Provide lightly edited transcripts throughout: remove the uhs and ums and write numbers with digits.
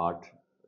8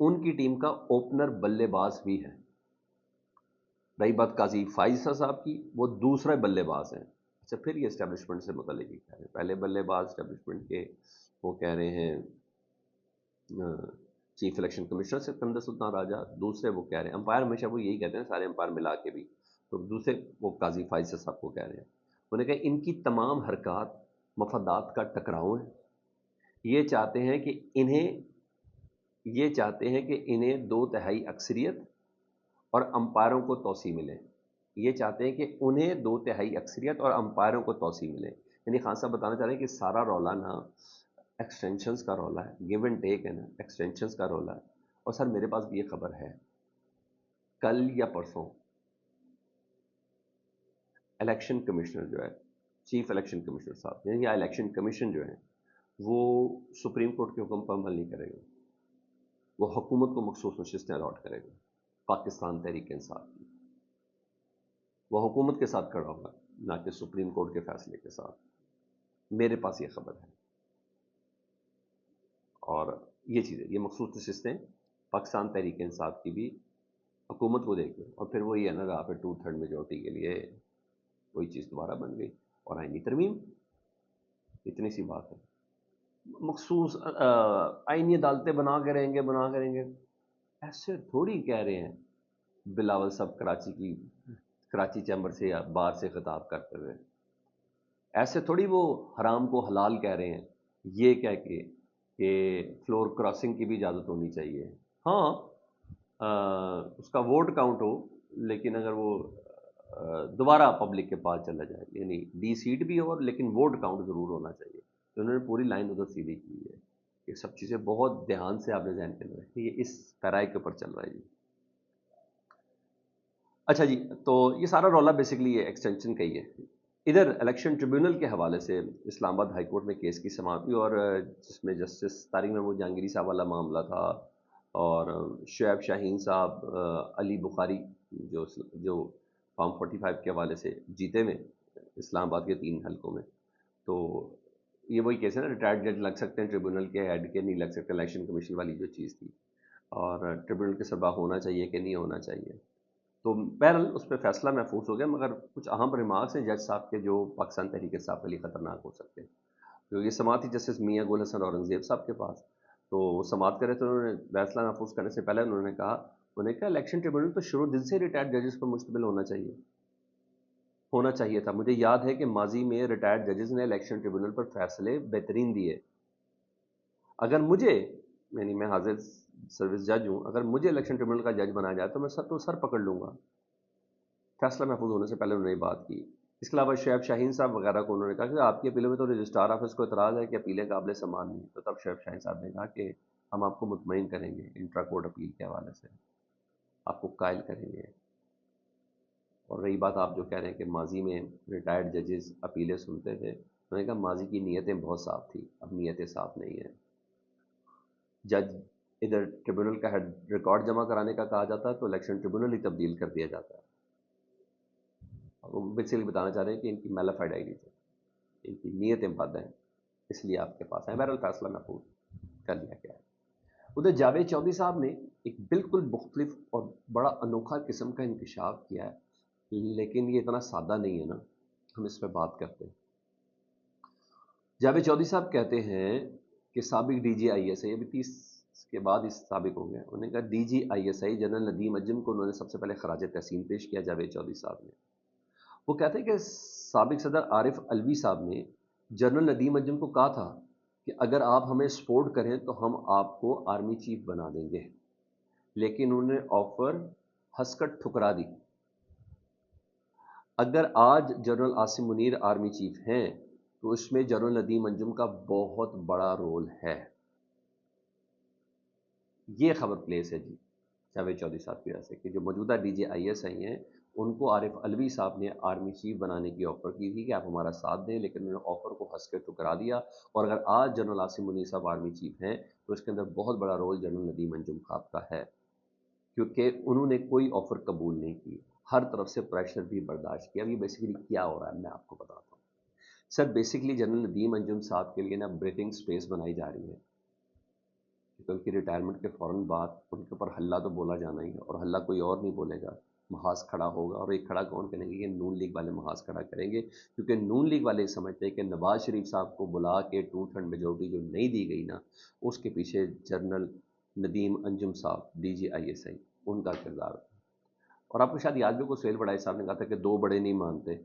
ان کی ٹیم کا اوپنر بلے باز بھی ہے. رہی بات قاضی فائزہ صاحب کی، وہ دوسرے بلے باز ہیں. اچھا پھر یہ اسٹیبلشمنٹ سے متعلق ہی کہہ رہے ہیں. پہلے بلے باز اسٹیبلشمنٹ کے وہ کہہ رہے ہیں چیف الیکشن کمشنر سکندر سلطان راجہ، دوسرے وہ کہہ رہے ہیں امپائر، ہمیشہ وہ یہی کہتے ہیں سارے امپائر ملا کے بھی، تو دوسرے وہ قاضی فائزہ صاحب کو کہہ رہے ہیں. انہوں نے کہا ان کی تمام حرکات مفادات کا ٹکراؤ ہیں. یہ چاہتے ہیں کہ انہیں 2/3 اکثریت اور امپائروں کو توسیع ملے. یہ چاہتے ہیں کہ انہیں 2/3 اکثریت اور امپائروں کو توسیع ملے. یعنی خان صاحب بتانا چاہ رہے ہیں کہ سارا رولا نا ایکسٹینشنز کا رولا ہے، گیو اینڈ ٹیک ہے نا، ایکسٹینشنز کا رولا ہے. اور سر میرے پاس بھی یہ خبر ہے، کل یا پرسوں الیکشن کمشنر جو ہے، چیف الیکشن کمشنر صاحب، یعنی الیکشن کمیشن جو ہے وہ سپریم کورٹ کے حکم پر عمل نہیں کرے گا، وہ حکومت کو مخصوص نشستیں الاٹ کرے گا پاکستان تحریک انصاف کی. وہ حکومت کے ساتھ کھڑا ہوگا، نہ کہ سپریم کورٹ کے فیصلے کے ساتھ. میرے پاس یہ خبر ہے. اور یہ چیزیں، یہ مخصوص نشستیں پاکستان تحریک انصاف کی بھی حکومت کو دے کے، اور پھر وہی ہے نا رہا پہ 2/3 میجورٹی کے لیے وہی چیز دوبارہ بن گئی اور آئینی ترمیم. اتنی سی بات ہے. مخصوص آئینی عدالتیں بنا کے رہیں گے. ایسے تھوڑی کہہ رہے ہیں بلاول صاحب کراچی چیمبر سے یا بار سے خطاب کرتے ہوئے. ایسے تھوڑی وہ حرام کو حلال کہہ رہے ہیں یہ کہہ کے کہ فلور کراسنگ کی بھی اجازت ہونی چاہیے. ہاں اس کا ووٹ کاؤنٹ ہو، لیکن اگر وہ دوبارہ پبلک کے پاس چلا جائے، یعنی ڈی سیٹ بھی ہو لیکن ووٹ کاؤنٹ ضرور ہونا چاہیے. تو انہوں نے پوری لائن ادھر سیدھی کی ہے. یہ سب چیزیں بہت دھیان سے آپ نے ذہن کے اندر رکھی. یہ اس پیرائے کے اوپر چل رہا ہے جی. اچھا جی، تو یہ سارا رولا بیسکلی یہ ایکسٹینشن کا ہی ہے. ادھر الیکشن ٹریبیونل کے حوالے سے اسلام آباد ہائی کورٹ میں کیس کی سماعت ہوئی، اور جس میں جسٹس طارق محمود جہانگیری صاحب والا معاملہ تھا، اور شعیب شاہین صاحب علی بخاری جو فارم 45 کے حوالے سے جیتے میں اسلام آباد کے 3 حلقوں میں. تو یہ وہی کیس ہے نا، ریٹائرڈ جج لگ سکتے ہیں ٹریبیونل کے ہیڈ کے، نہیں لگ سکتے. الیکشن کمیشن والی جو چیز تھی، اور ٹریبیونل کے سربراہ ہونا چاہیے کہ نہیں ہونا چاہیے. تو بہرحال اس پہ فیصلہ محفوظ ہو گیا، مگر کچھ اہم ریمارکس ہیں جج صاحب کے جو پاکستان تحریک انصاف کے لیے خطرناک ہو سکتے ہیں. تو یہ سماعت تھی جسٹس میاں گل حسن اورنگزیب صاحب کے پاس. تو وہ سماعت کرے تو انہوں نے فیصلہ محفوظ کرنے سے پہلے انہوں نے کہا الیکشن ٹریبیونل تو شروع دن سے ریٹائرڈ ججز پر مشتمل ہونا چاہیے تھا. مجھے یاد ہے کہ ماضی میں ریٹائرڈ ججز نے الیکشن ٹریبیونل پر فیصلے بہترین دیے. اگر مجھے، یعنی میں حاضر سروس جج ہوں، اگر مجھے الیکشن ٹریبیونل کا جج بنایا جائے تو میں سر پکڑ لوں گا. فیصلہ محفوظ ہونے سے پہلے انہوں نے بات کی. اس کے علاوہ شعیب شاہین صاحب وغیرہ کو انہوں نے کہا کہ آپ کی اپیلوں میں تو رجسٹرار آفس کو اعتراض ہے کہ اپیلیں قابل سماعت نہیں. تو تب شعیب شاہین صاحب نے کہا کہ ہم آپ کو مطمئن کریں گے انٹرا کورٹ اپیل کے حوالے سے، آپ کو قائل کریں گے. اور رہی بات آپ جو کہہ رہے ہیں کہ ماضی میں ریٹائرڈ ججز اپیلیں سنتے تھے، انہوں نے کہا ماضی کی نیتیں بہت صاف تھیں، اب نیتیں صاف نہیں ہیں. جج ادھر ٹریبیونل کا ہیڈ ریکارڈ جمع کرانے کا کہا جاتا ہے تو الیکشن ٹریبیونل ہی تبدیل کر دیا جاتا ہے. وہ بیسیکلی بتانا چاہ رہے ہیں کہ ان کی میلافائڈ آئی ڈی تھی، ان کی نیتیں بد ہیں، اس لیے آپ کے پاس ہیں. بہرحال فیصلہ محفوظ کر لیا گیا ہے. ادھر جاوید چودھری صاحب نے ایک بالکل مختلف اور بڑا انوکھا قسم کا انکشاف کیا ہے، لیکن یہ اتنا سادہ نہیں ہے نا، ہم اس پہ بات کرتے ہیں. جاوید چودھری صاحب کہتے ہیں کہ سابق ڈی جی آئی ایس آئی، ابھی 30 کے بعد اس سابق ہو گئے، انہوں نے کہا D G I S I general Nadeem Anjum کو انہوں نے سب سے پہلے خراج تحسین پیش کیا جاوید چودھری صاحب نے. وہ کہتے ہیں کہ سابق صدر عارف علوی صاحب نے جنرل ندیم اجم کو کہا تھا کہ اگر آپ ہمیں سپورٹ کریں تو ہم آپ کو آرمی چیف بنا دیں گے، لیکن انہوں نے آفر ہنس کر ٹھکرا دی. اگر آج general Asim Munir army chief ہیں تو اس میں جنرل ندیم انجم کا بہت بڑا رول ہے. یہ خبر پلیس ہے جی جاوید چودھری صاحب کی وجہ سے کہ جو موجودہ ڈی جے آئی ایس آئی ہیں ان کو عارف علوی صاحب نے آرمی چیف بنانے کی آفر کی تھی کہ آپ ہمارا ساتھ دیں، لیکن انہوں نے آفر کو ہنس کے ٹھکرا دیا. اور اگر آج جنرل عاصم منیر صاحب آرمی چیف ہیں تو اس کے اندر بہت بڑا رول جنرل ندیم انجم صاحب کا ہے، کیونکہ انہوں نے کوئی آفر قبول نہیں کی، ہر طرف سے پریشر بھی برداشت کیا. اب یہ بیسیکلی کیا ہو رہا ہے میں آپ کو بتاتا ہوں. سر بیسیکلی جنرل ندیم انجم صاحب کے لیے نا بریتھنگ سپیس بنائی جا رہی ہے کہ ان کی ریٹائرمنٹ کے فوراً بعد ان کے اوپر حلہ تو بولا جانا ہی ہے، اور حلہ کوئی اور نہیں بولے گا، محاذ کھڑا ہوگا، اور یہ کھڑا کون کریں گے؟ یہ نون لیگ والے محاذ کھڑا کریں گے، کیونکہ نون لیگ والے سمجھتے ہیں کہ نواز شریف صاحب کو بلا کے 2/3 میجورٹی جو نہیں دی گئی نا، اس کے پیچھے جنرل ندیم انجم صاحب DGISI ان کا کردار ہے۔ اور آپ کو شاید یاد بھی کو سہیل بڑائی صاحب نے کہا تھا کہ دو بڑے نہیں مانتے،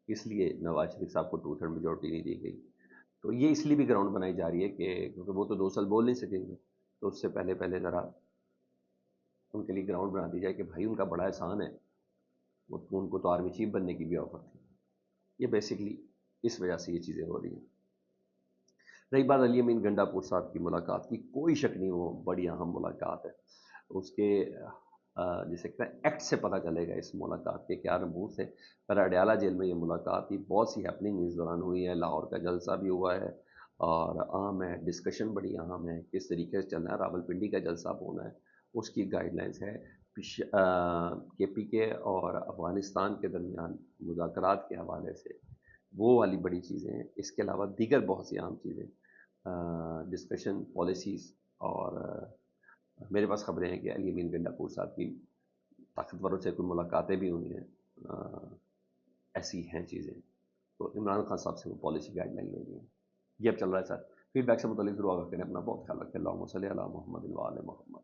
اس لیے نواز شریف صاحب کو 2/3 میجورٹی نہیں دی گئی۔ تو یہ اس لیے بھی گراؤنڈ بنائی جا رہی ہے کہ کیونکہ وہ تو 2 سال بول نہیں سکیں گے، تو اس سے پہلے پہلے ذرا ان کے لیے گراؤنڈ بنا دی جائے کہ بھائی ان کا بڑا احسان ہے، ان کو تو آرمی چیف بننے کی بھی آفر تھی۔ یہ بیسکلی اس وجہ سے یہ چیزیں ہو رہی ہیں۔ رہی بات علی امین گنڈا پور صاحب کی ملاقات کی، کوئی شک نہیں وہ بڑی اہم ملاقات ہے۔ اس کے جسے کہتے ہیں ایکٹ سے پتہ چلے گا اس ملاقات کے کیا رموز تھے۔ پر اڈیالہ جیل میں یہ ملاقات تھی، بہت سی ہیپننگ اس دوران ہوئی ہے، لاہور کا جلسہ بھی ہوا ہے اور عام ہے، ڈسکشن بڑی اہم ہے، کس طریقے سے چلنا ہے، راول پنڈی کا جلسہ ہونا ہے، اس کی گائیڈ لائنس ہے، KPK اور افغانستان کے درمیان مذاکرات کے حوالے سے وہ والی بڑی چیزیں ہیں۔ اس کے علاوہ دیگر بہت سی عام چیزیں، ڈسکشن پالیسیز، اور میرے پاس خبریں ہیں کہ علی امین گنڈا پور صاحب کی طاقتوروں سے کوئی ملاقاتیں بھی ہوئی ہیں، ایسی ہیں چیزیں۔ تو عمران خان صاحب سے وہ پالیسی گائیڈ لائن لے لی ہے۔ یہ اب چل رہا ہے سر، فیڈ بیک سے متعلق ضرور آگاہ کریں، اپنا بہت خیال رکھیں۔ اللہم صلی علی محمد و آل محمد۔